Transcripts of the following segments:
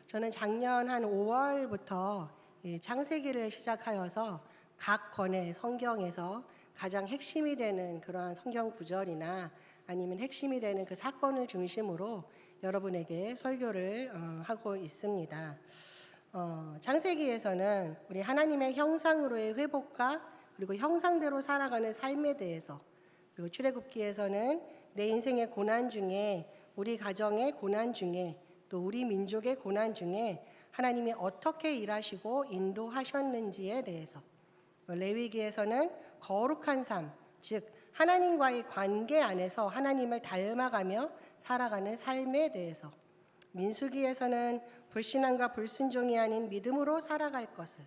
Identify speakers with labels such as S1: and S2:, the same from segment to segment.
S1: 저는 작년 한 5월부터 창세기를 시작하여서 각 권의 성경에서 가장 핵심이 되는 그러한 성경 구절이나 아니면 핵심이 되는 그 사건을 중심으로 여러분에게 설교를 하고 있습니다. 창세기에서는 우리 하나님의 형상으로의 회복과 그리고 형상대로 살아가는 삶에 대해서, 그리고 출애굽기에서는 내 인생의 고난 중에, 우리 가정의 고난 중에, 또 우리 민족의 고난 중에 하나님이 어떻게 일하시고 인도하셨는지에 대해서, 레위기에서는 거룩한 삶, 즉 하나님과의 관계 안에서 하나님을 닮아가며 살아가는 삶에 대해서, 민수기에서는 불신앙과 불순종이 아닌 믿음으로 살아갈 것을,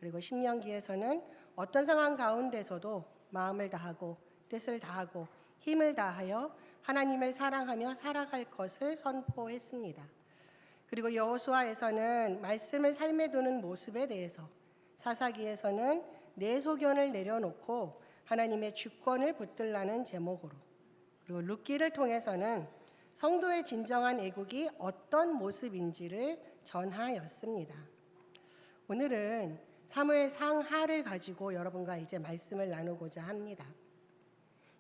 S1: 그리고 신명기에서는 어떤 상황 가운데서도 마음을 다하고 뜻을 다하고 힘을 다하여 하나님을 사랑하며 살아갈 것을 선포했습니다. 그리고 여호수아에서는 말씀을 삶에 두는 모습에 대해서, 사사기에서는 내 소견을 내려놓고 하나님의 주권을 붙들라는 제목으로, 그리고 룻기를 통해서는 성도의 진정한 애국이 어떤 모습인지를 전하였습니다. 오늘은 사무엘상 하를 가지고 여러분과 이제 말씀을 나누고자 합니다.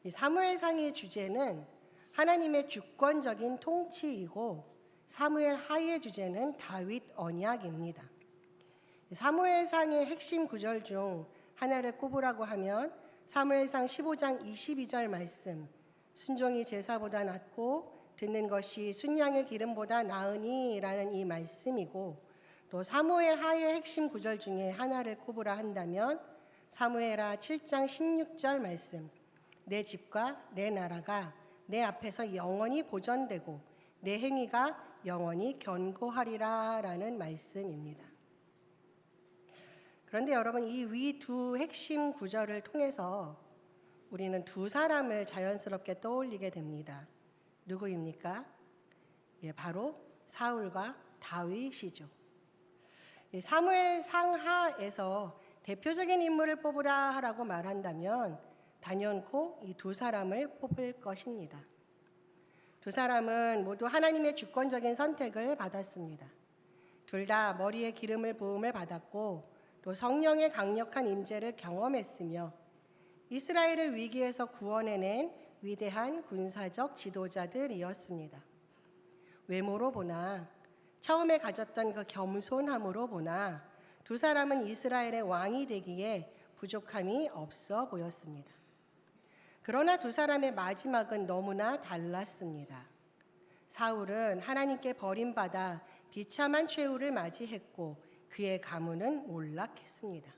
S1: 이 사무엘상의 주제는 하나님의 주권적인 통치이고, 사무엘 하의 주제는 다윗 언약입니다. 사무엘상의 핵심 구절 중 하나를 꼽으라고 하면 사무엘상 15장 22절 말씀, 순종이 제사보다 낫고 듣는 것이 순양의 기름보다 나으니 라는 이 말씀이고, 또 사무엘 하의 핵심 구절 중에 하나를 꼽으라 한다면 사무엘하 7장 16절 말씀, 내 집과 내 나라가 내 앞에서 영원히 보존되고 내 행위가 영원히 견고하리라 라는 말씀입니다. 그런데 여러분, 이 위 두 핵심 구절을 통해서 우리는 두 사람을 자연스럽게 떠올리게 됩니다. 누구입니까? 바로 사울과 다윗이죠. 사무엘상 하에서 대표적인 인물을 뽑으라고 말한다면 단연코 이 두 사람을 뽑을 것입니다. 두 사람은 모두 하나님의 주권적인 선택을 받았습니다. 둘 다 머리에 기름을 부음을 받았고 또 성령의 강력한 임재를 경험했으며 이스라엘을 위기에서 구원해낸 위대한 군사적 지도자들이었습니다. 외모로 보나, 처음에 가졌던 그 겸손함으로 보나 두 사람은 이스라엘의 왕이 되기에 부족함이 없어 보였습니다. 그러나 두 사람의 마지막은 너무나 달랐습니다. 사울은 하나님께 버림받아 비참한 최후를 맞이했고 그의 가문은 몰락했습니다.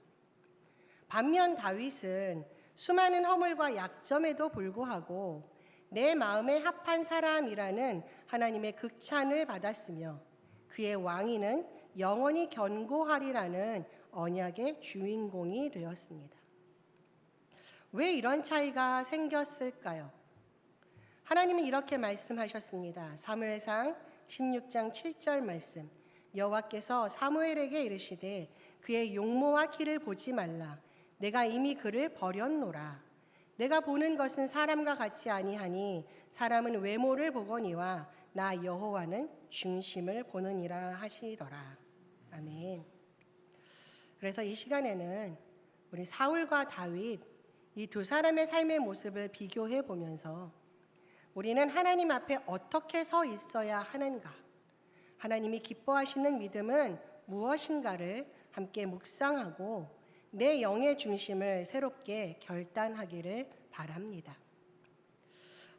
S1: 반면 다윗은 수많은 허물과 약점에도 불구하고 내 마음에 합한 사람이라는 하나님의 극찬을 받았으며 그의 왕위는 영원히 견고하리라는 언약의 주인공이 되었습니다. 왜 이런 차이가 생겼을까요? 하나님은 이렇게 말씀하셨습니다. 사무엘상 16장 7절 말씀, 여호와께서 사무엘에게 이르시되 그의 용모와 키를 보지 말라. 내가 이미 그를 버렸노라. 내가 보는 것은 사람과 같지 아니하니 사람은 외모를 보거니와 나 여호와는 중심을 보느니라 하시더라. 아멘. 그래서 이 시간에는 우리 사울과 다윗, 이 두 사람의 삶의 모습을 비교해 보면서 우리는 하나님 앞에 어떻게 서 있어야 하는가, 하나님이 기뻐하시는 믿음은 무엇인가를 함께 묵상하고 내 영의 중심을 새롭게 결단하기를 바랍니다.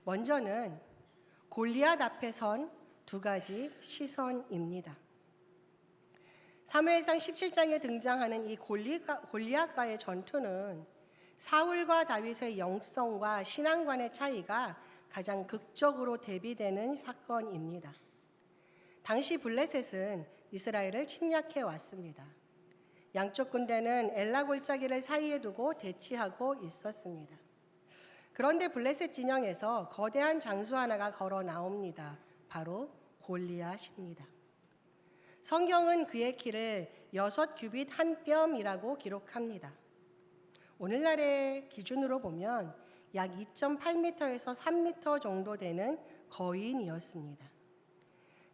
S1: 먼저는 골리앗 앞에 선 두 가지 시선입니다. 사무엘상 17장에 등장하는 이 골리앗과의 전투는 사울과 다윗의 영성과 신앙관의 차이가 가장 극적으로 대비되는 사건입니다. 당시 블레셋은 이스라엘을 침략해 왔습니다. 양쪽 군대는 엘라 골짜기를 사이에 두고 대치하고 있었습니다. 그런데 블레셋 진영에서 거대한 장수 하나가 걸어 나옵니다. 바로 골리앗입니다. 성경은 그의 키를 6규빗 한 뼘이라고 기록합니다. 오늘날의 기준으로 보면 약 2.8m에서 3m 정도 되는 거인이었습니다.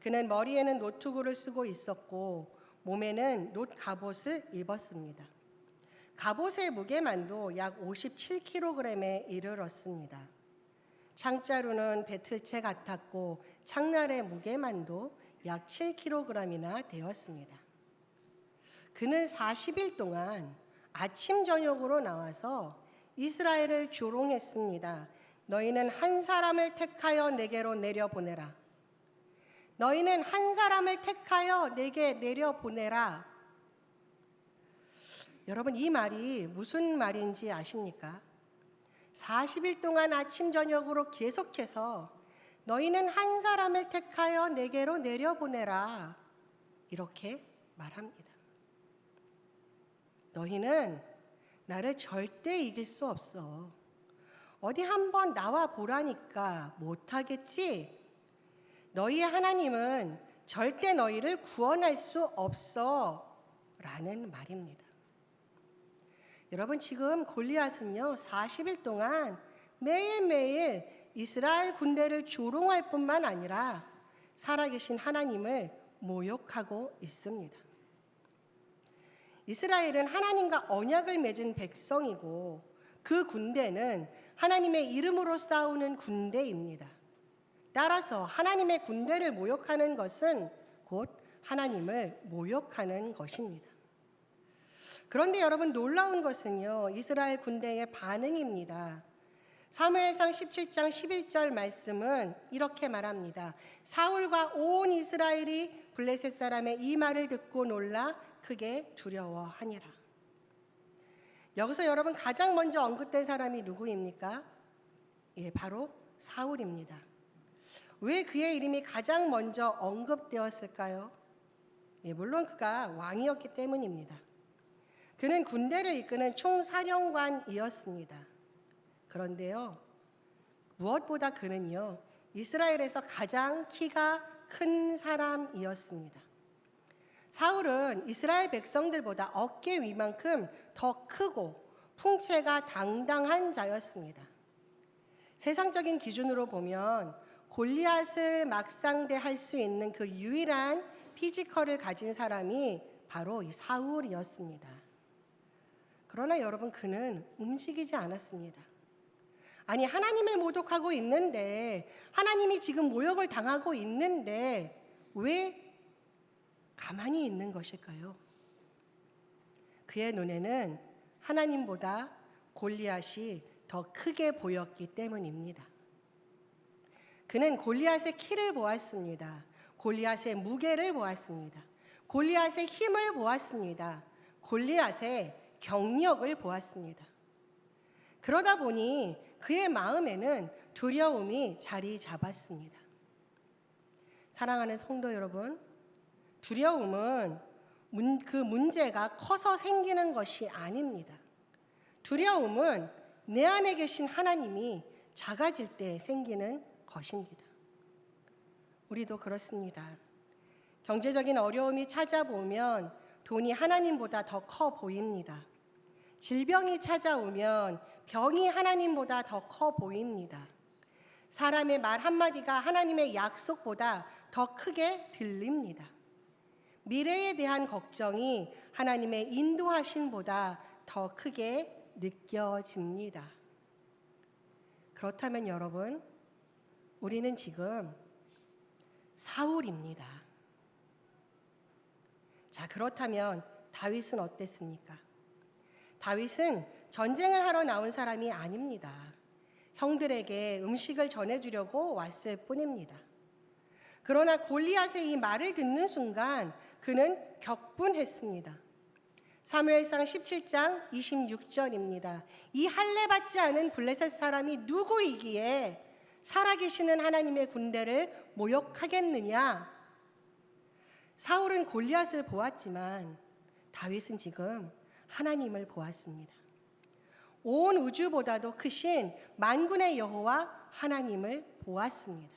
S1: 그는 머리에는 노투구를 쓰고 있었고 몸에는 놋 갑옷을 입었습니다. 갑옷의 무게만도 약 57kg에 이르렀습니다. 창자루는 배틀채 같았고 창날의 무게만도 약 7kg이나 되었습니다. 그는 40일 동안 아침 저녁으로 나와서 이스라엘을 조롱했습니다. 너희는 한 사람을 택하여 내게로 내려보내라. 너희는 한 사람을 택하여 내게 내려보내라. 여러분, 이 말이 무슨 말인지 아십니까? 40일 동안 아침 저녁으로 계속해서 너희는 한 사람을 택하여 내게로 내려보내라. 이렇게 말합니다. 너희는 나를 절대 이길 수 없어. 어디 한번 나와 보라니까 못하겠지? 너희의 하나님은 절대 너희를 구원할 수 없어. 라는 말입니다. 여러분, 지금 골리앗은요 40일 동안 매일매일 이스라엘 군대를 조롱할 뿐만 아니라 살아계신 하나님을 모욕하고 있습니다. 이스라엘은 하나님과 언약을 맺은 백성이고 그 군대는 하나님의 이름으로 싸우는 군대입니다. 따라서 하나님의 군대를 모욕하는 것은 곧 하나님을 모욕하는 것입니다. 그런데 여러분, 놀라운 것은요 이스라엘 군대의 반응입니다. 사무엘상 17장 11절 말씀은 이렇게 말합니다. 사울과 온 이스라엘이 블레셋 사람의 이 말을 듣고 놀라 크게 두려워하니라. 여기서 여러분 가장 먼저 언급된 사람이 누구입니까? 바로 사울입니다. 왜 그의 이름이 가장 먼저 언급되었을까요? 물론 그가 왕이었기 때문입니다. 그는 군대를 이끄는 총사령관이었습니다. 그런데요, 무엇보다 그는요, 이스라엘에서 가장 키가 큰 사람이었습니다. 사울은 이스라엘 백성들보다 어깨 위만큼 더 크고 풍채가 당당한 자였습니다. 세상적인 기준으로 보면 골리앗을 막상대할 수 있는 그 유일한 피지컬을 가진 사람이 바로 이 사울이었습니다. 그러나 여러분, 그는 움직이지 않았습니다. 아니, 하나님을 모독하고 있는데, 하나님이 지금 모욕을 당하고 있는데 왜 가만히 있는 것일까요? 그의 눈에는 하나님보다 골리앗이 더 크게 보였기 때문입니다. 그는 골리앗의 키를 보았습니다. 골리앗의 무게를 보았습니다. 골리앗의 힘을 보았습니다. 골리앗의 경력을 보았습니다. 그러다 보니 그의 마음에는 두려움이 자리 잡았습니다. 사랑하는 성도 여러분, 두려움은 그 문제가 커서 생기는 것이 아닙니다. 두려움은 내 안에 계신 하나님이 작아질 때 생기는 것입니다. 우리도 그렇습니다. 경제적인 어려움이 찾아오면 돈이 하나님보다 더 커 보입니다. 질병이 찾아오면 병이 하나님보다 더 커 보입니다. 사람의 말 한마디가 하나님의 약속보다 더 크게 들립니다. 미래에 대한 걱정이 하나님의 인도하심보다 더 크게 느껴집니다. 그렇다면 여러분, 우리는 지금 사울입니다. 자, 그렇다면 다윗은 어땠습니까? 다윗은 전쟁을 하러 나온 사람이 아닙니다. 형들에게 음식을 전해주려고 왔을 뿐입니다. 그러나 골리앗의 이 말을 듣는 순간 그는 격분했습니다. 사무엘상 17장 26절입니다. 이 할례받지 않은 블레셋 사람이 누구이기에 살아계시는 하나님의 군대를 모욕하겠느냐? 사울은 골리앗을 보았지만 다윗은 지금 하나님을 보았습니다. 온 우주보다도 크신 만군의 여호와 하나님을 보았습니다.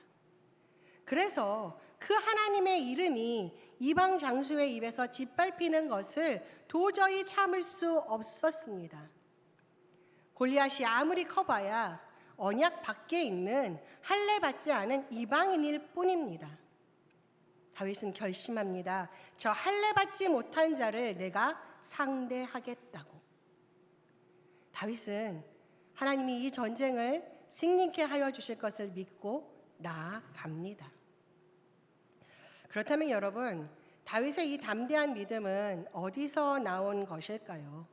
S1: 그래서 그 하나님의 이름이 이방 장수의 입에서 짓밟히는 것을 도저히 참을 수 없었습니다. 골리앗이 아무리 커봐야 언약 밖에 있는 할례받지 않은 이방인일 뿐입니다. 다윗은 결심합니다. 저 할례받지 못한 자를 내가 상대하겠다고. 다윗은 하나님이 이 전쟁을 승리케 하여 주실 것을 믿고 나아갑니다. 그렇다면 여러분, 다윗의 이 담대한 믿음은 어디서 나온 것일까요?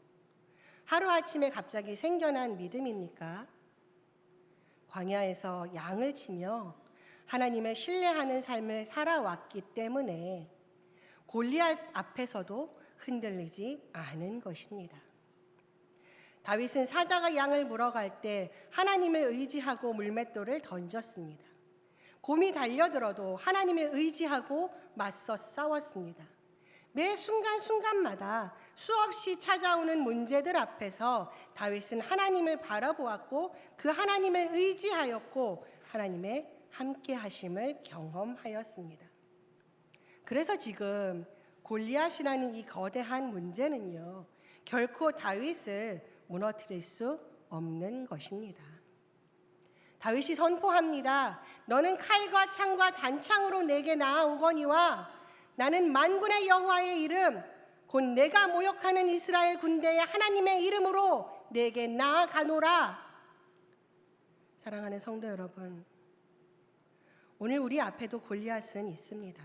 S1: 하루아침에 갑자기 생겨난 믿음입니까? 광야에서 양을 치며 하나님을 신뢰하는 삶을 살아왔기 때문에 골리앗 앞에서도 흔들리지 않은 것입니다. 다윗은 사자가 양을 물어갈 때 하나님을 의지하고 물맷돌을 던졌습니다. 곰이 달려들어도 하나님을 의지하고 맞서 싸웠습니다. 매 순간순간마다 수없이 찾아오는 문제들 앞에서 다윗은 하나님을 바라보았고 그 하나님을 의지하였고 하나님의 함께 하심을 경험하였습니다. 그래서 지금 골리앗이라는 이 거대한 문제는요, 결코 다윗을 무너뜨릴 수 없는 것입니다. 다윗이 선포합니다. 너는 칼과 창과 단창으로 내게 나아오거니와 나는 만군의 여호와의 이름 곧 내가 모욕하는 이스라엘 군대의 하나님의 이름으로 내게 나아가노라. 사랑하는 성도 여러분, 오늘 우리 앞에도 골리앗은 있습니다.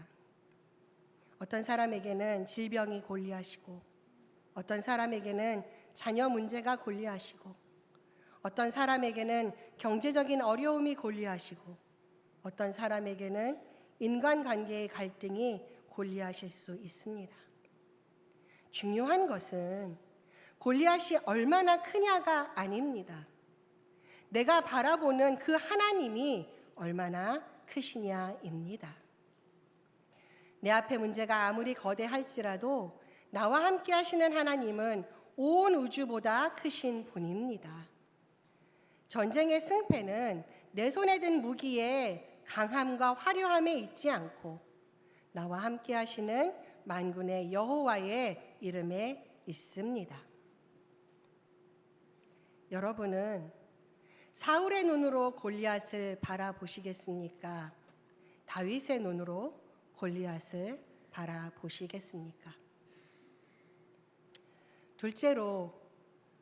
S1: 어떤 사람에게는 질병이 골리앗이고, 어떤 사람에게는 자녀 문제가 골리앗이고, 어떤 사람에게는 경제적인 어려움이 골리앗이고, 어떤 사람에게는 인간관계의 갈등이 골리앗일 수 있습니다. 중요한 것은 골리앗이 얼마나 크냐가 아닙니다. 내가 바라보는 그 하나님이 얼마나 크시냐입니다. 내 앞에 문제가 아무리 거대할지라도 나와 함께 하시는 하나님은 온 우주보다 크신 분입니다. 전쟁의 승패는 내 손에 든 무기의 강함과 화려함에 있지 않고 나와 함께 하시는 만군의 여호와의 이름에 있습니다. 여러분은 사울의 눈으로 골리앗을 바라보시겠습니까? 다윗의 눈으로 골리앗을 바라보시겠습니까? 둘째로,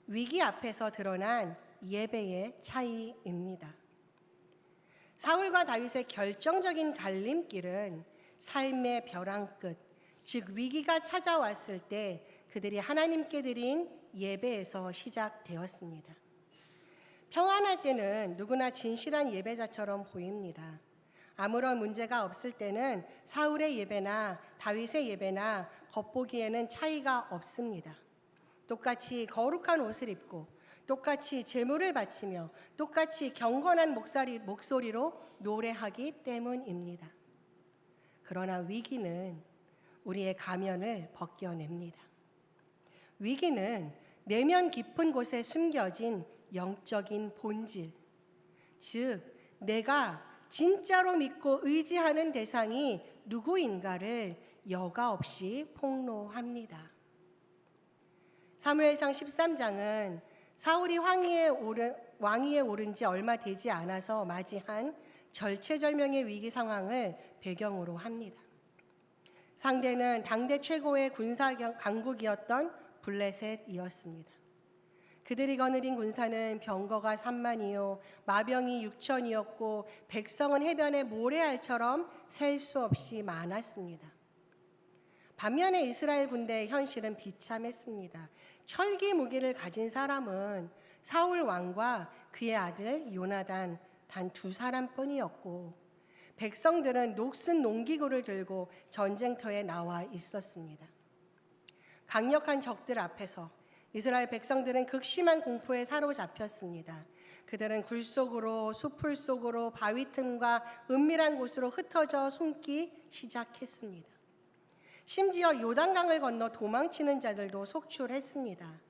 S1: 위기 앞에서 드러난 예배의 차이입니다. 사울과 다윗의 결정적인 갈림길은 삶의 벼랑 끝, 즉 위기가 찾아왔을 때 그들이 하나님께 드린 예배에서 시작되었습니다. 평안할 때는 누구나 진실한 예배자처럼 보입니다. 아무런 문제가 없을 때는 사울의 예배나 다윗의 예배나 겉보기에는 차이가 없습니다. 똑같이 거룩한 옷을 입고 똑같이 제물을 바치며 똑같이 경건한 목소리로 노래하기 때문입니다. 그러나 위기는 우리의 가면을 벗겨냅니다. 위기는 내면 깊은 곳에 숨겨진 영적인 본질, 즉 내가 진짜로 믿고 의지하는 대상이 누구인가를 여과 없이 폭로합니다. 사무엘상 13장은 사울이 왕위에 오른 지 얼마 되지 않아서 맞이한 절체절명의 위기 상황을 배경으로 합니다. 상대는 당대 최고의 군사 강국이었던 블레셋이었습니다. 그들이 거느린 군사는 병거가 3만이요 마병이 6천이었고 백성은 해변의 모래알처럼 셀 수 없이 많았습니다. 반면에 이스라엘 군대의 현실은 비참했습니다. 철기 무기를 가진 사람은 사울 왕과 그의 아들 요나단 단 2사람뿐이었고 백성들은 녹슨 농기구를 들고 전쟁터에 나와 있었습니다. 강력한 적들 앞에서 이스라엘 백성들은 극심한 공포에 사로잡혔습니다. 그들은 굴 속으로, 수풀 속으로, 바위 틈과 은밀한 곳으로 흩어져 숨기 시작했습니다. 심지어 요단강을 건너 도망치는 자들도 속출했습니다.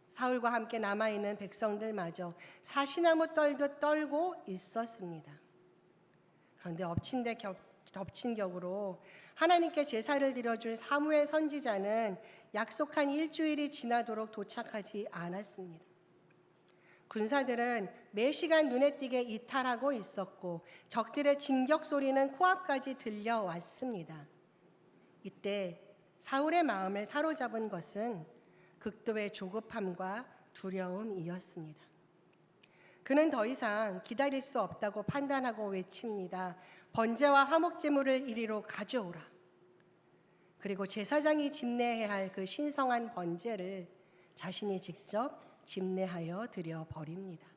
S1: 사울과 함께 남아있는 백성들마저 사시나무 떨듯 떨고 있었습니다. 그런데 엎친 데 덮친 격으로 하나님께 제사를 드려줄 사무엘 선지자는 약속한 일주일이 지나도록 도착하지 않았습니다. 군사들은 매 시간 눈에 띄게 이탈하고 있었고 적들의 진격 소리는 코앞까지 들려왔습니다. 이때 사울의 마음을 사로잡은 것은 극도의 조급함과 두려움이었습니다. 그는 더 이상 기다릴 수 없다고 판단하고 외칩니다. 번제와 화목제물을 이리로 가져오라. 그리고 제사장이 집례해야 할 그 신성한 번제를 자신이 직접 집례하여 드려 버립니다.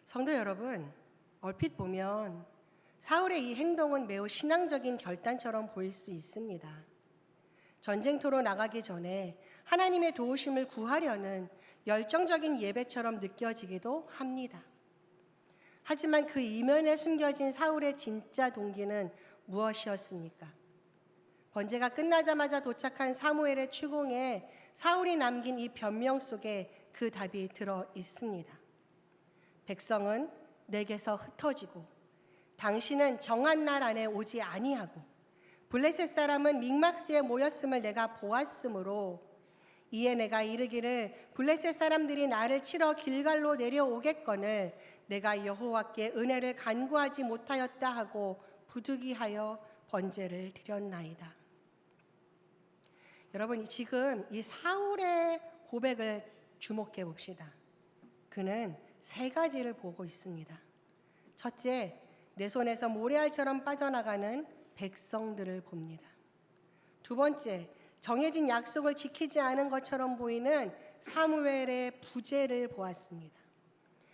S1: 성도 여러분, 얼핏 보면 사울의 이 행동은 매우 신앙적인 결단처럼 보일 수 있습니다. 전쟁터로 나가기 전에 하나님의 도우심을 구하려는 열정적인 예배처럼 느껴지기도 합니다. 하지만 그 이면에 숨겨진 사울의 진짜 동기는 무엇이었습니까? 번제가 끝나자마자 도착한 사무엘의 추궁에 사울이 남긴 이 변명 속에 그 답이 들어 있습니다. 백성은 내게서 흩어지고 당신은 정한 날 안에 오지 아니하고 블레셋 사람은 믹막스에 모였음을 내가 보았으므로 이에 내가 이르기를 블레셋 사람들이 나를 치러 길갈로 내려오겠거늘 내가 여호와께 은혜를 간구하지 못하였다 하고 부득이하여 번제를 드렸나이다. 여러분, 지금 이 사울의 고백을 주목해 봅시다. 그는 세 가지를 보고 있습니다. 첫째, 내 손에서 모래알처럼 빠져나가는 백성들을 봅니다. 두 번째, 정해진 약속을 지키지 않은 것처럼 보이는 사무엘의 부재를 보았습니다.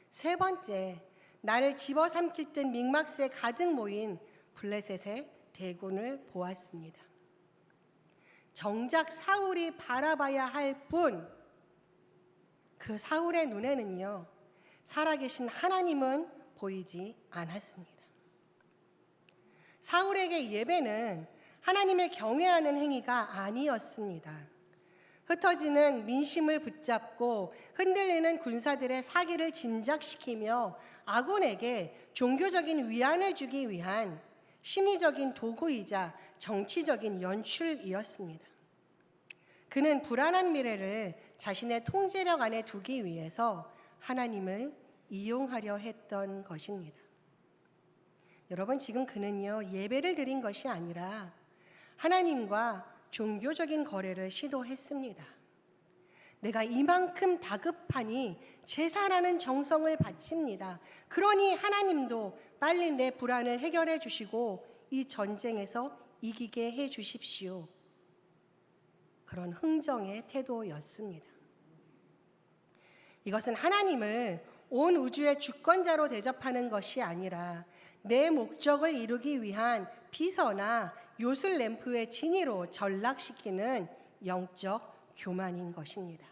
S1: 세 번째, 나를 집어삼킬 듯 믹막스에 가득 모인 블레셋의 대군을 보았습니다. 정작 사울이 바라봐야 할 분, 그 사울의 눈에는요, 살아계신 하나님은 보이지 않았습니다. 사울에게 예배는 하나님을 경외하는 행위가 아니었습니다. 흩어지는 민심을 붙잡고 흔들리는 군사들의 사기를 진작시키며 아군에게 종교적인 위안을 주기 위한 심리적인 도구이자 정치적인 연출이었습니다. 그는 불안한 미래를 자신의 통제력 안에 두기 위해서 하나님을 이용하려 했던 것입니다. 여러분, 지금 그는요, 예배를 드린 것이 아니라 하나님과 종교적인 거래를 시도했습니다. 내가 이만큼 다급하니 제사라는 정성을 바칩니다. 그러니 하나님도 빨리 내 불안을 해결해 주시고 이 전쟁에서 이기게 해 주십시오. 그런 흥정의 태도였습니다. 이것은 하나님을 온 우주의 주권자로 대접하는 것이 아니라 내 목적을 이루기 위한 비서나 요술 램프의 진위로 전락시키는 영적 교만인 것입니다.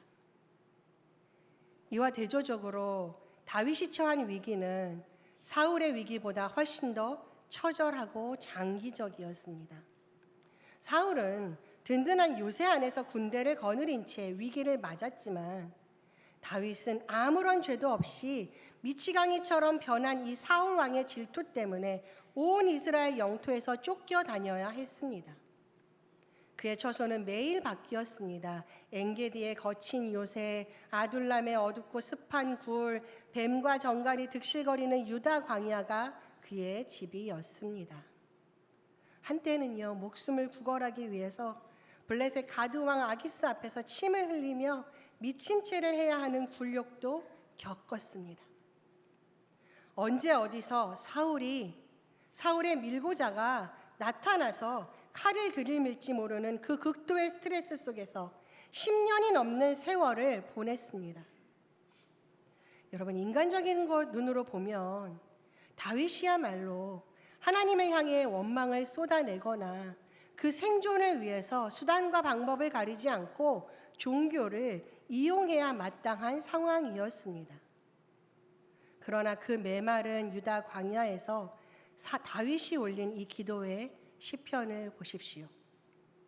S1: 이와 대조적으로 다윗이 처한 위기는 사울의 위기보다 훨씬 더 처절하고 장기적이었습니다. 사울은 든든한 요새 안에서 군대를 거느린 채 위기를 맞았지만 다윗은 아무런 죄도 없이 미치광이처럼 변한 이 사울 왕의 질투 때문에 온 이스라엘 영토에서 쫓겨다녀야 했습니다. 그의 처소는 매일 바뀌었습니다. 엔게디의 거친 요새, 아둘람의 어둡고 습한 굴, 뱀과 정갈이 득실거리는 유다 광야가 그의 집이었습니다. 한때는요, 목숨을 구걸하기 위해서 블레셋 가드왕 아기스 앞에서 침을 흘리며 미친 채를 해야 하는 굴욕도 겪었습니다. 언제 어디서 사울의 밀고자가 나타나서 칼을 들이밀지 모르는 그 극도의 스트레스 속에서 10년이 넘는 세월을 보냈습니다. 여러분, 인간적인 것 눈으로 보면 다윗이야말로 하나님을 향해 원망을 쏟아내거나 그 생존을 위해서 수단과 방법을 가리지 않고 종교를 이용해야 마땅한 상황이었습니다. 그러나 그 메마른 유다 광야에서 다윗이 올린 이 기도의 시편을 보십시오.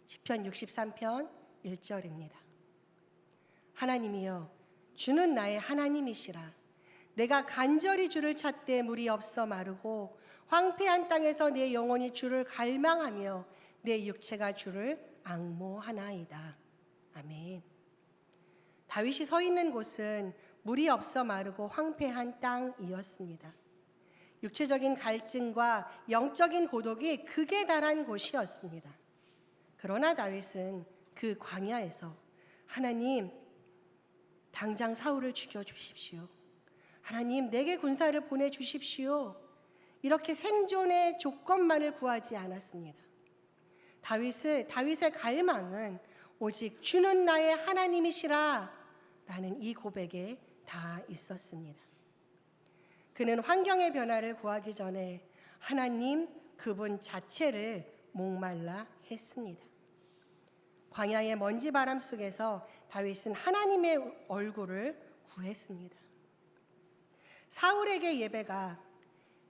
S1: 시편 63편 1절입니다. 하나님이여, 주는 나의 하나님이시라. 내가 간절히 주를 찾되 물이 없어 마르고 황폐한 땅에서 내 영혼이 주를 갈망하며 내 육체가 주를 앙모하나이다. 아멘. 다윗이 서 있는 곳은 물이 없어 마르고 황폐한 땅이었습니다. 육체적인 갈증과 영적인 고독이 극에 달한 곳이었습니다. 그러나 다윗은 그 광야에서 하나님, 당장 사울을 죽여주십시오. 하나님, 내게 군사를 보내주십시오. 이렇게 생존의 조건만을 구하지 않았습니다. 다윗의 갈망은 오직 주는 나의 하나님이시라 라는 이 고백에 다 있었습니다. 그는 환경의 변화를 구하기 전에 하나님 그분 자체를 목말라 했습니다. 광야의 먼지 바람 속에서 다윗은 하나님의 얼굴을 구했습니다. 사울에게 예배가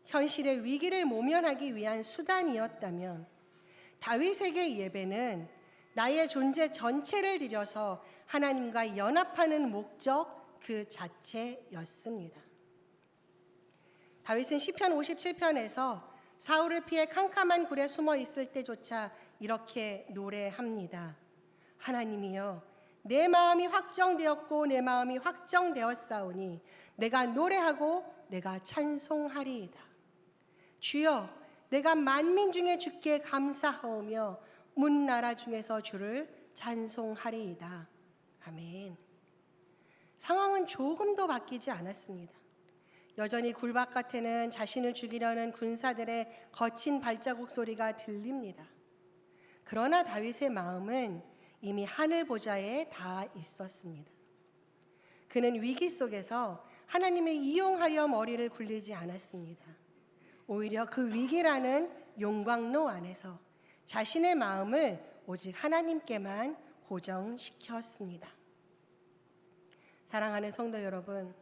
S1: 현실의 위기를 모면하기 위한 수단이었다면 다윗에게 예배는 나의 존재 전체를 들여서 하나님과 연합하는 목적 그 자체였습니다. 다윗은 시편 57편에서 사울을 피해 캄캄한 굴에 숨어 있을 때조차 이렇게 노래합니다. 하나님이여, 내 마음이 확정되었고 내 마음이 확정되었사오니 내가 노래하고 내가 찬송하리이다. 주여, 내가 만민 중에 주께 감사하오며 문나라 중에서 주를 찬송하리이다. 아멘. 상황은 조금도 바뀌지 않았습니다. 여전히 굴바깥에는 자신을 죽이려는 군사들의 거친 발자국 소리가 들립니다. 그러나 다윗의 마음은 이미 하늘 보좌에 닿아 있었습니다. 그는 위기 속에서 하나님을 이용하려 머리를 굴리지 않았습니다. 오히려 그 위기라는 용광로 안에서 자신의 마음을 오직 하나님께만 고정시켰습니다. 사랑하는 성도 여러분,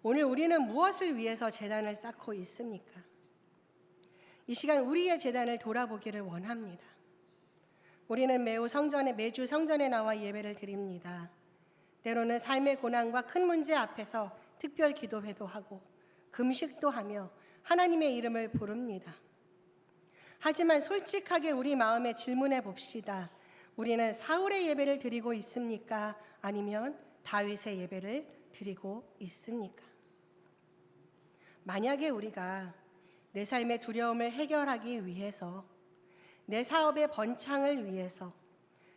S1: 오늘 우리는 무엇을 위해서 제단을 쌓고 있습니까? 이 시간 우리의 제단을 돌아보기를 원합니다. 우리는 매주 성전에 나와 예배를 드립니다. 때로는 삶의 고난과 큰 문제 앞에서 특별 기도회도 하고 금식도 하며 하나님의 이름을 부릅니다. 하지만 솔직하게 우리 마음에 질문해 봅시다. 우리는 사울의 예배를 드리고 있습니까? 아니면 다윗의 예배를 드리고 있습니까? 만약에 우리가 내 삶의 두려움을 해결하기 위해서, 내 사업의 번창을 위해서,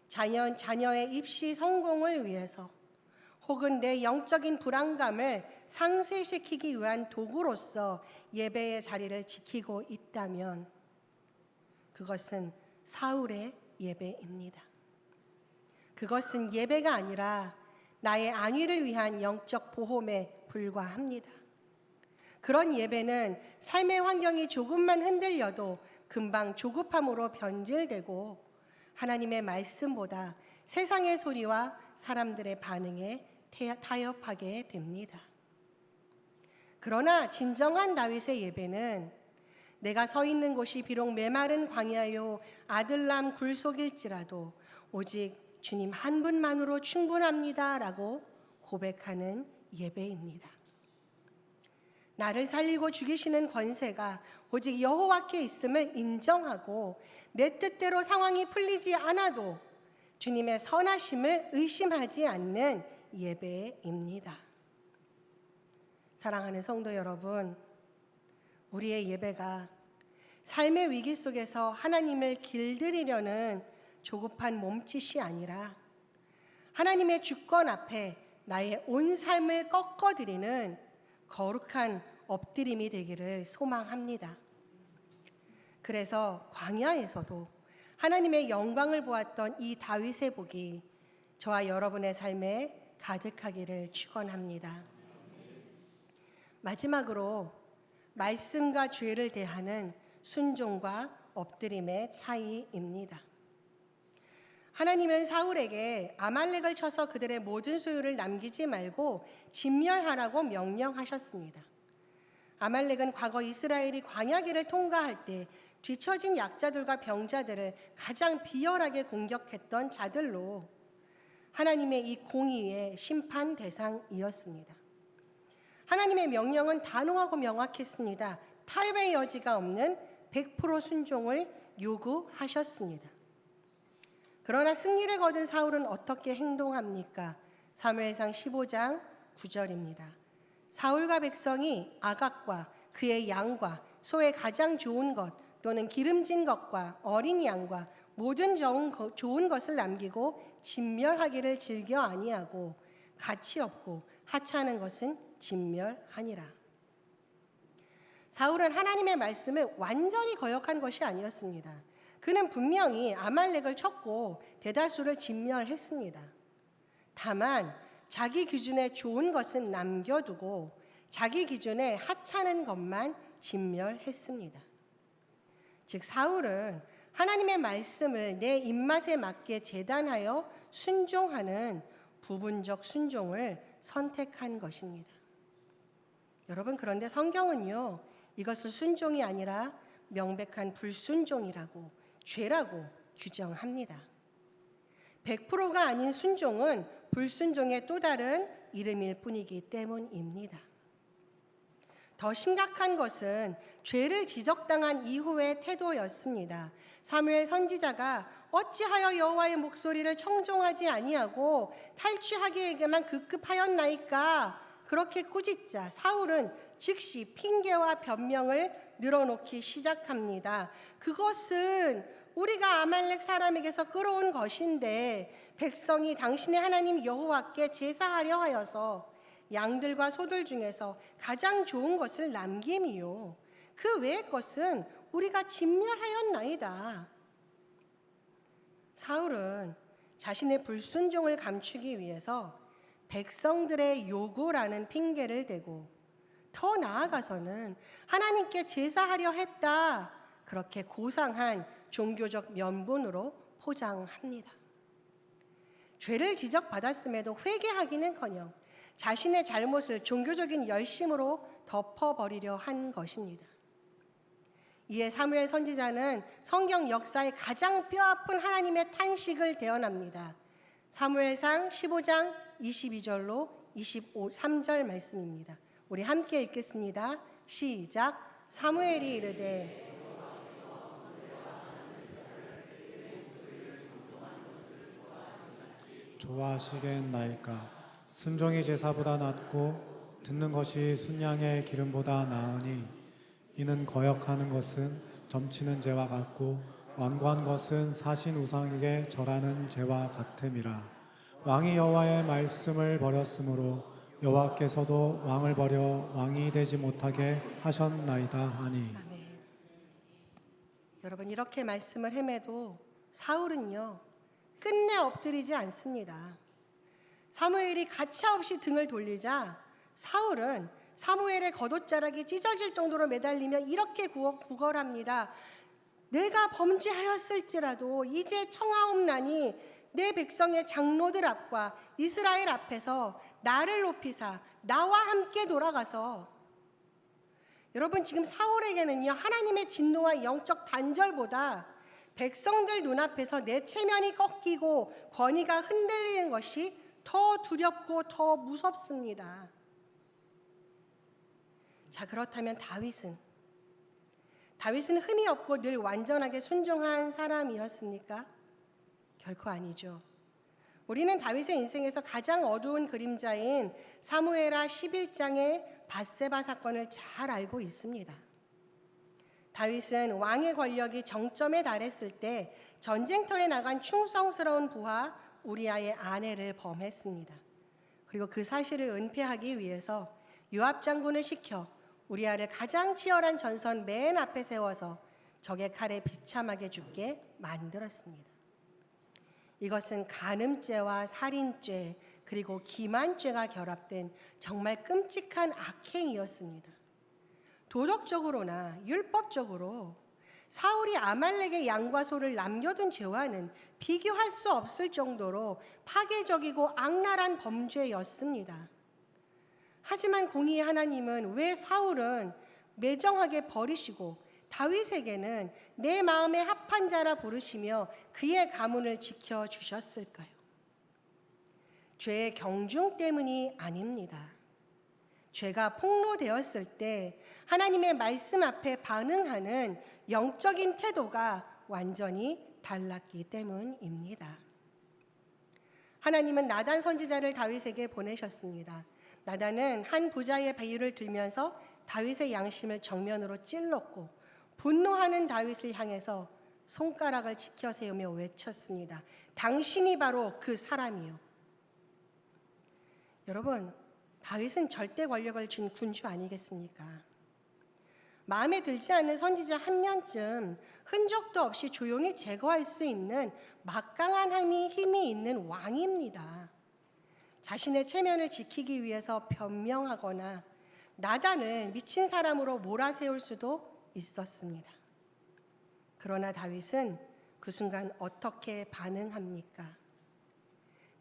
S1: 자녀의 입시 성공을 위해서, 혹은 내 영적인 불안감을 상쇄시키기 위한 도구로서 예배의 자리를 지키고 있다면 그것은 사울의 예배입니다. 그것은 예배가 아니라 나의 안위를 위한 영적 보험에 불과합니다. 그런 예배는 삶의 환경이 조금만 흔들려도 금방 조급함으로 변질되고 하나님의 말씀보다 세상의 소리와 사람들의 반응에 타협하게 됩니다. 그러나 진정한 다윗의 예배는 내가 서 있는 곳이 비록 메마른 광야요 아들람 굴속일지라도 오직 주님 한 분만으로 충분합니다 라고 고백하는 예배입니다. 나를 살리고 죽이시는 권세가 오직 여호와께 있음을 인정하고 내 뜻대로 상황이 풀리지 않아도 주님의 선하심을 의심하지 않는 예배입니다. 사랑하는 성도 여러분, 우리의 예배가 삶의 위기 속에서 하나님을 길들이려는 조급한 몸짓이 아니라 하나님의 주권 앞에 나의 온 삶을 꺾어드리는 거룩한 엎드림이 되기를 소망합니다. 그래서 광야에서도 하나님의 영광을 보았던 이 다윗의 복이 저와 여러분의 삶에 가득하기를 축원합니다. 마지막으로 말씀과 죄를 대하는 순종과 엎드림의 차이입니다. 하나님은 사울에게 아말렉을 쳐서 그들의 모든 소유를 남기지 말고 진멸하라고 명령하셨습니다. 아말렉은 과거 이스라엘이 광야길을 통과할 때 뒤처진 약자들과 병자들을 가장 비열하게 공격했던 자들로 하나님의 이 공의의 심판 대상이었습니다. 하나님의 명령은 단호하고 명확했습니다. 타협의 여지가 없는 100% 순종을 요구하셨습니다. 그러나 승리를 거둔 사울은 어떻게 행동합니까? 사무엘상 15장 9절입니다. 사울과 백성이 아각과 그의 양과 소의 가장 좋은 것 또는 기름진 것과 어린 양과 모든 좋은 것을 남기고 진멸하기를 즐겨 아니하고 가치 없고 하찮은 것은 진멸하니라. 사울은 하나님의 말씀을 완전히 거역한 것이 아니었습니다. 그는 분명히 아말렉을 쳤고 대다수를 진멸했습니다. 다만 자기 기준에 좋은 것은 남겨두고 자기 기준에 하찮은 것만 진멸했습니다. 즉 사울은 하나님의 말씀을 내 입맛에 맞게 재단하여 순종하는 부분적 순종을 선택한 것입니다. 여러분, 그런데 성경은요, 이것을 순종이 아니라 명백한 불순종이라고, 죄라고 규정합니다. 100%가 아닌 순종은 불순종의 또 다른 이름일 뿐이기 때문입니다. 더 심각한 것은 죄를 지적당한 이후의 태도였습니다. 사무엘 선지자가 어찌하여 여호와의 목소리를 청종하지 아니하고 탈취하기에게만 급급하였나이까 그렇게 꾸짖자 사울은 즉시 핑계와 변명을 늘어놓기 시작합니다. 그것은 우리가 아말렉 사람에게서 끌어온 것인데 백성이 당신의 하나님 여호와께 제사하려 하여서 양들과 소들 중에서 가장 좋은 것을 남김이요 그 외의 것은 우리가 진멸하였나이다. 사울은 자신의 불순종을 감추기 위해서 백성들의 요구라는 핑계를 대고 더 나아가서는 하나님께 제사하려 했다, 그렇게 고상한 종교적 면분으로 포장합니다. 죄를 지적받았음에도 회개하기는커녕 자신의 잘못을 종교적인 열심으로 덮어버리려 한 것입니다. 이에 사무엘 선지자는 성경 역사의 가장 뼈아픈 하나님의 탄식을 대언합니다. 사무엘상 15장 22절로 23절 말씀입니다. 우리 함께 읽겠습니다. 시작. 사무엘이 이르되
S2: 좋아하시겠나이까. 순종이 제사보다 낫고 듣는 것이 순양의 기름보다 나으니 이는 거역하는 것은 점치는 죄와 같고 완고한 것은 사신 우상에게 절하는 죄와 같음이라. 왕이 여호와의 말씀을 버렸으므로 여호와께서도 왕을 버려 왕이 되지 못하게 하셨나이다 하니.
S1: 아멘. 여러분, 이렇게 말씀을 헤매도 사울은요 끝내 엎드리지 않습니다. 사무엘이 가차없이 등을 돌리자 사울은 사무엘의 겉옷자락이 찢어질 정도로 매달리며 이렇게 구걸합니다. 내가 범죄하였을지라도 이제 청하옵나니 내 백성의 장로들 앞과 이스라엘 앞에서 나를 높이사 나와 함께 돌아가서. 여러분, 지금 사울에게는요 하나님의 진노와 영적 단절보다 백성들 눈앞에서 내 체면이 꺾이고 권위가 흔들리는 것이 더 두렵고 더 무섭습니다. 자, 그렇다면 다윗은 흠이 없고 늘 완전하게 순종한 사람이었습니까? 결코 아니죠. 우리는 다윗의 인생에서 가장 어두운 그림자인 사무엘하 11장의 밧세바 사건을 잘 알고 있습니다. 다윗은 왕의 권력이 정점에 달했을 때 전쟁터에 나간 충성스러운 부하 우리아의 아내를 범했습니다. 그리고 그 사실을 은폐하기 위해서 요압 장군을 시켜 우리아를 가장 치열한 전선 맨 앞에 세워서 적의 칼에 비참하게 죽게 만들었습니다. 이것은 간음죄와 살인죄 그리고 기만죄가 결합된 정말 끔찍한 악행이었습니다. 도덕적으로나 율법적으로 사울이 아말렉의 양과 소를 남겨둔 죄와는 비교할 수 없을 정도로 파괴적이고 악랄한 범죄였습니다. 하지만 공의의 하나님은 왜 사울은 매정하게 버리시고 다윗에게는 내 마음에 합한 자라 부르시며 그의 가문을 지켜주셨을까요? 죄의 경중 때문이 아닙니다. 죄가 폭로되었을 때 하나님의 말씀 앞에 반응하는 영적인 태도가 완전히 달랐기 때문입니다. 하나님은 나단 선지자를 다윗에게 보내셨습니다. 나단은 한 부자의 비유를 들면서 다윗의 양심을 정면으로 찔렀고 분노하는 다윗을 향해서 손가락을 치켜 세우며 외쳤습니다. 당신이 바로 그 사람이요. 여러분, 다윗은 절대 권력을 준 군주 아니겠습니까? 마음에 들지 않는 선지자 한 명쯤 흔적도 없이 조용히 제거할 수 있는 막강한 힘이 있는 왕입니다. 자신의 체면을 지키기 위해서 변명하거나 나단을 미친 사람으로 몰아세울 수도 있었습니다. 그러나 다윗은 그 순간 어떻게 반응합니까?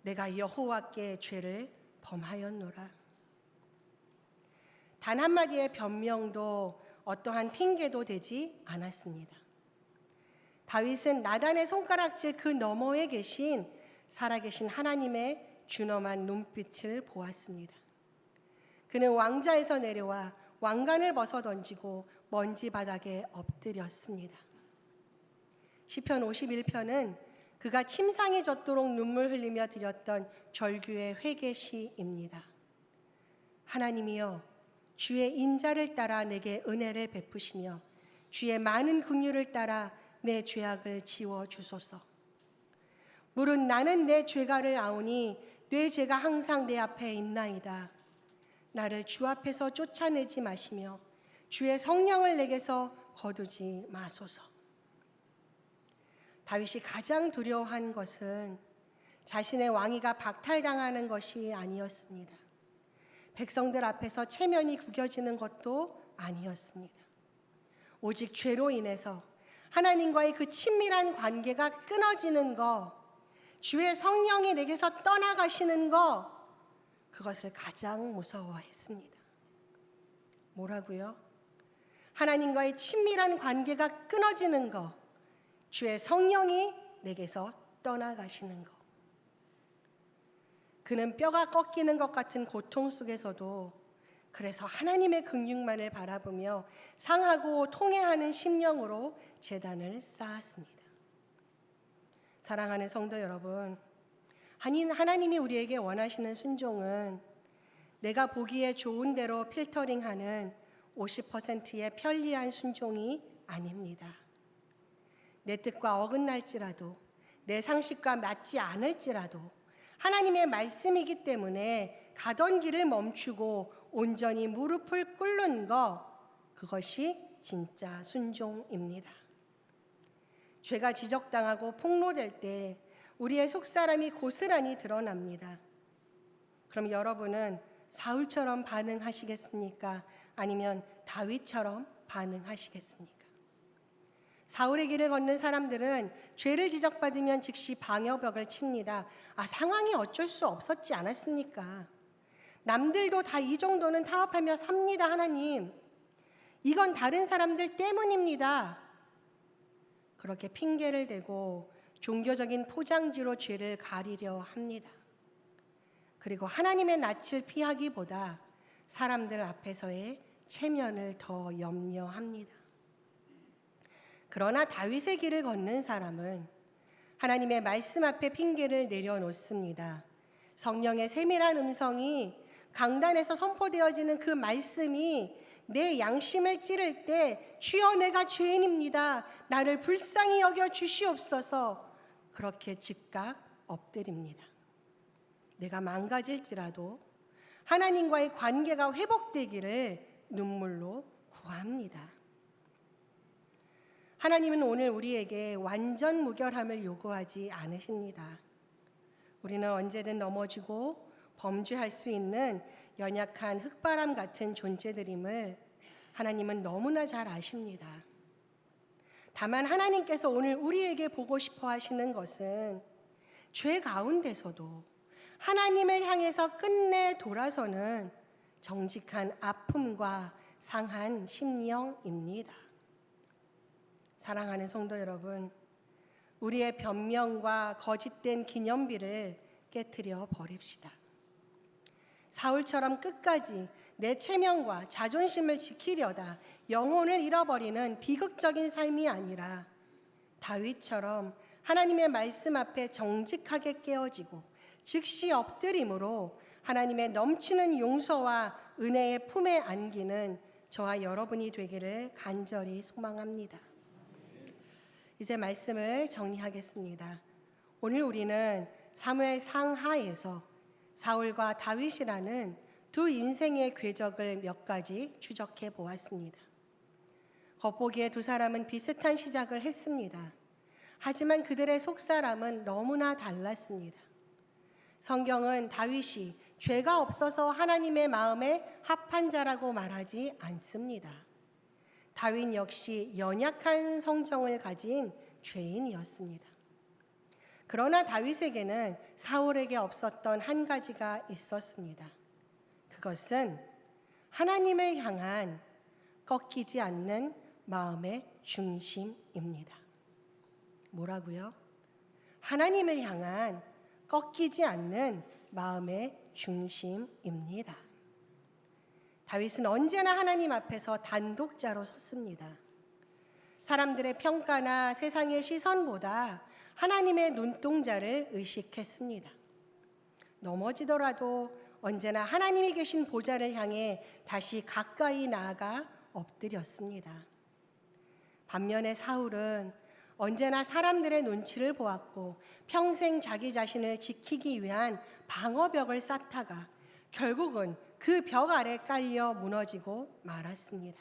S1: 내가 여호와께 죄를 범하였노라. 단 한마디의 변명도 어떠한 핑계도 되지 않았습니다. 다윗은 나단의 손가락질 그 너머에 계신 살아계신 하나님의 준엄한 눈빛을 보았습니다. 그는 왕좌에서 내려와 왕관을 벗어던지고 먼지 바닥에 엎드렸습니다. 시편 51편은 그가 침상에 젖도록 눈물 흘리며 드렸던 절규의 회개시입니다. 하나님이여, 주의 인자를 따라 내게 은혜를 베푸시며 주의 많은 긍휼을 따라 내 죄악을 지워 주소서. 무릇 나는 내 죄가를 아오니 내 죄가 항상 내 앞에 있나이다. 나를 주 앞에서 쫓아내지 마시며 주의 성령을 내게서 거두지 마소서. 다윗이 가장 두려워한 것은 자신의 왕위가 박탈당하는 것이 아니었습니다. 백성들 앞에서 체면이 구겨지는 것도 아니었습니다. 오직 죄로 인해서 하나님과의 그 친밀한 관계가 끊어지는 것, 주의 성령이 내게서 떠나가시는 것, 그것을 가장 무서워했습니다. 뭐라고요? 하나님과의 친밀한 관계가 끊어지는 것, 주의 성령이 내게서 떠나가시는 것. 그는 뼈가 꺾이는 것 같은 고통 속에서도 그래서 하나님의 긍휼만을 바라보며 상하고 통회하는 심령으로 제단을 쌓았습니다. 사랑하는 성도 여러분, 하나님이 우리에게 원하시는 순종은 내가 보기에 좋은 대로 필터링하는 50%의 편리한 순종이 아닙니다. 내 뜻과 어긋날지라도, 내 상식과 맞지 않을지라도 하나님의 말씀이기 때문에 가던 길을 멈추고 온전히 무릎을 꿇는 것, 그것이 진짜 순종입니다. 죄가 지적당하고 폭로될 때 우리의 속사람이 고스란히 드러납니다. 그럼 여러분은 사울처럼 반응하시겠습니까? 아니면 다윗처럼 반응하시겠습니까? 사울의 길을 걷는 사람들은 죄를 지적받으면 즉시 방어벽을 칩니다. 상황이 어쩔 수 없었지 않았습니까? 남들도 다 이 정도는 타협하며 삽니다, 하나님. 이건 다른 사람들 때문입니다. 그렇게 핑계를 대고 종교적인 포장지로 죄를 가리려 합니다. 그리고 하나님의 낯을 피하기보다 사람들 앞에서의 체면을 더 염려합니다. 그러나 다윗의 길을 걷는 사람은 하나님의 말씀 앞에 핑계를 내려놓습니다. 성령의 세밀한 음성이 강단에서 선포되어지는 그 말씀이 내 양심을 찌를 때 주여 내가 죄인입니다. 나를 불쌍히 여겨 주시옵소서. 그렇게 즉각 엎드립니다. 내가 망가질지라도 하나님과의 관계가 회복되기를 눈물로 구합니다. 하나님은 오늘 우리에게 완전 무결함을 요구하지 않으십니다. 우리는 언제든 넘어지고 범죄할 수 있는 연약한 흙바람 같은 존재들임을 하나님은 너무나 잘 아십니다. 다만 하나님께서 오늘 우리에게 보고 싶어 하시는 것은 죄 가운데서도 하나님을 향해서 끝내 돌아서는 정직한 아픔과 상한 심령입니다. 사랑하는 성도 여러분, 우리의 변명과 거짓된 기념비를 깨트려 버립시다. 사울처럼 끝까지 내 체면과 자존심을 지키려다 영혼을 잃어버리는 비극적인 삶이 아니라 다윗처럼 하나님의 말씀 앞에 정직하게 깨어지고 즉시 엎드림으로 하나님의 넘치는 용서와 은혜의 품에 안기는 저와 여러분이 되기를 간절히 소망합니다. 이제 말씀을 정리하겠습니다. 오늘 우리는 사무엘 상하에서 사울과 다윗이라는 두 인생의 궤적을 몇 가지 추적해 보았습니다. 겉보기에 두 사람은 비슷한 시작을 했습니다. 하지만 그들의 속사람은 너무나 달랐습니다. 성경은 다윗이 죄가 없어서 하나님의 마음에 합한 자라고 말하지 않습니다. 다윗 역시 연약한 성정을 가진 죄인이었습니다. 그러나 다윗에게는 사울에게 없었던 한 가지가 있었습니다. 그것은 하나님을 향한 꺾이지 않는 마음의 중심입니다. 뭐라고요? 하나님을 향한 꺾이지 않는 마음의 중심입니다. 다윗은 언제나 하나님 앞에서 단독자로 섰습니다. 사람들의 평가나 세상의 시선보다 하나님의 눈동자를 의식했습니다. 넘어지더라도 언제나 하나님이 계신 보좌를 향해 다시 가까이 나아가 엎드렸습니다. 반면에 사울은 언제나 사람들의 눈치를 보았고 평생 자기 자신을 지키기 위한 방어벽을 쌓다가 결국은 그 벽 아래 깔려 무너지고 말았습니다.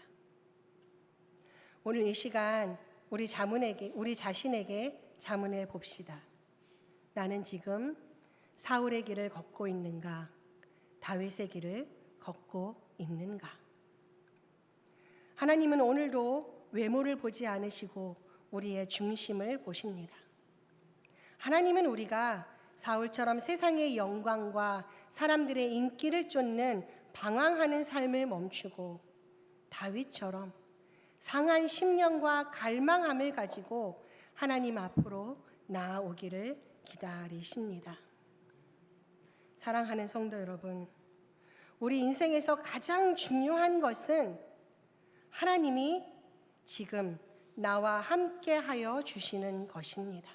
S1: 오늘 이 시간 우리 자신에게 자문해 봅시다. 나는 지금 사울의 길을 걷고 있는가? 다윗의 길을 걷고 있는가? 하나님은 오늘도 외모를 보지 않으시고 우리의 중심을 보십니다. 하나님은 우리가 사울처럼 세상의 영광과 사람들의 인기를 쫓는 방황하는 삶을 멈추고 다윗처럼 상한 심령과 갈망함을 가지고 하나님 앞으로 나아오기를 기다리십니다. 사랑하는 성도 여러분, 우리 인생에서 가장 중요한 것은 하나님이 지금 나와 함께 하여 주시는 것입니다.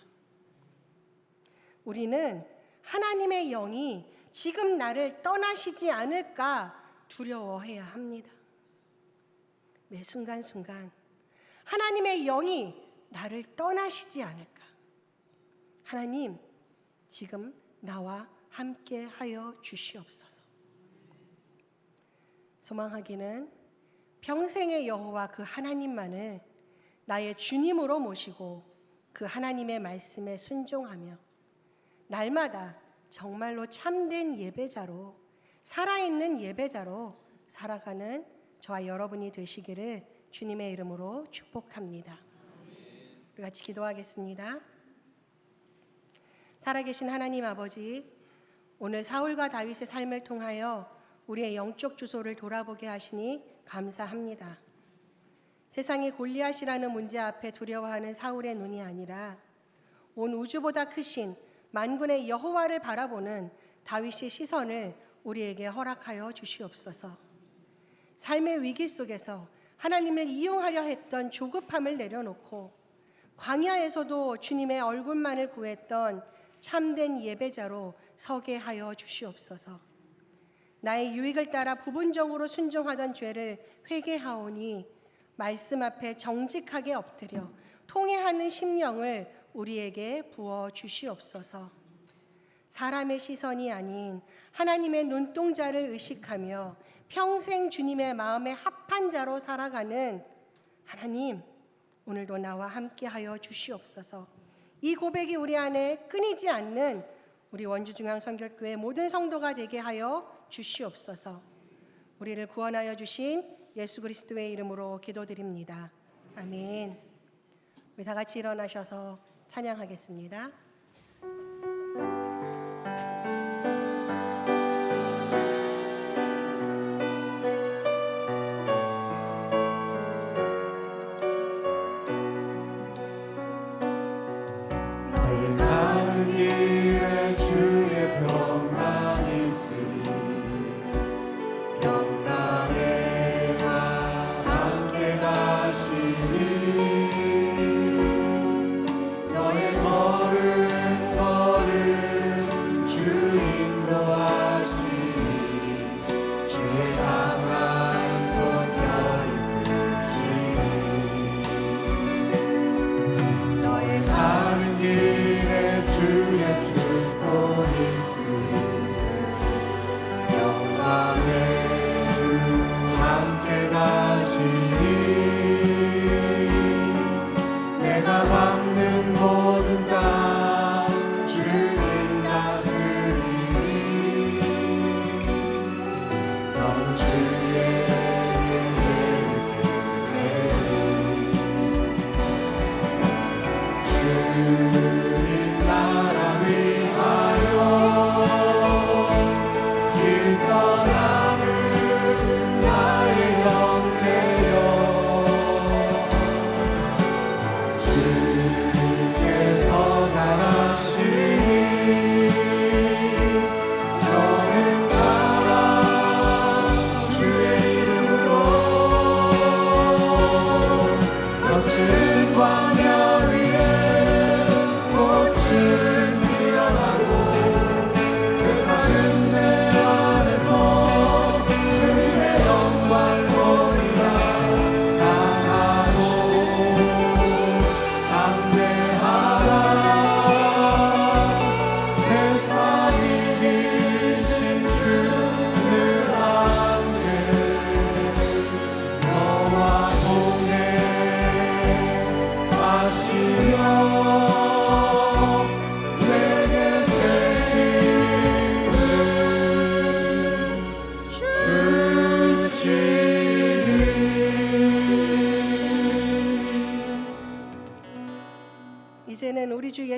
S1: 우리는 하나님의 영이 지금 나를 떠나시지 않을까 두려워해야 합니다. 매 순간순간 하나님의 영이 나를 떠나시지 않을까. 하나님, 지금 나와 함께 하여 주시옵소서. 소망하기는 평생의 여호와 그 하나님만을 나의 주님으로 모시고 그 하나님의 말씀에 순종하며 날마다 정말로 참된 예배자로, 살아있는 예배자로 살아가는 저와 여러분이 되시기를 주님의 이름으로 축복합니다. 우리 같이 기도하겠습니다. 살아계신 하나님 아버지, 오늘 사울과 다윗의 삶을 통하여 우리의 영적 주소를 돌아보게 하시니 감사합니다. 세상의 골리앗이라는 문제 앞에 두려워하는 사울의 눈이 아니라 온 우주보다 크신 만군의 여호와를 바라보는 다윗의 시선을 우리에게 허락하여 주시옵소서. 삶의 위기 속에서 하나님을 이용하려 했던 조급함을 내려놓고 광야에서도 주님의 얼굴만을 구했던 참된 예배자로 서게 하여 주시옵소서. 나의 유익을 따라 부분적으로 순종하던 죄를 회개하오니 말씀 앞에 정직하게 엎드려 통회하는 심령을 우리에게 부어 주시옵소서. 사람의 시선이 아닌 하나님의 눈동자를 의식하며 평생 주님의 마음에 합한 자로 살아가는 하나님, 오늘도 나와 함께하여 주시옵소서. 이 고백이 우리 안에 끊이지 않는 우리 원주중앙선교회 모든 성도가 되게 하여 주시옵소서. 우리를 구원하여 주신 예수 그리스도의 이름으로 기도드립니다. 아멘. 우리 다 같이 일어나셔서 찬양하겠습니다.
S2: 너희 가는 길에 주의 평강이 있으리 평강에와 함께 가시리 너의 걸음 주 인도하시리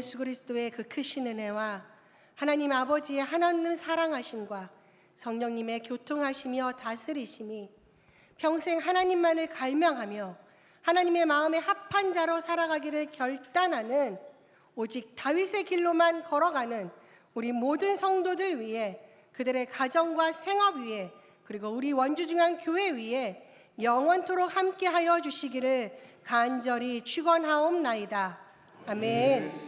S1: 예수 그리스도의 그 크신 은혜와 하나님 아버지의 하나님 사랑하심과 성령님의 교통하시며 다스리심이 평생 하나님만을 갈망하며 하나님의 마음에 합한 자로 살아가기를 결단하는 오직 다윗의 길로만 걸어가는 우리 모든 성도들 위해, 그들의 가정과 생업 위에, 그리고 우리 원주중앙교회 위에 영원토록 함께하여 주시기를 간절히 축원하옵나이다. 아멘.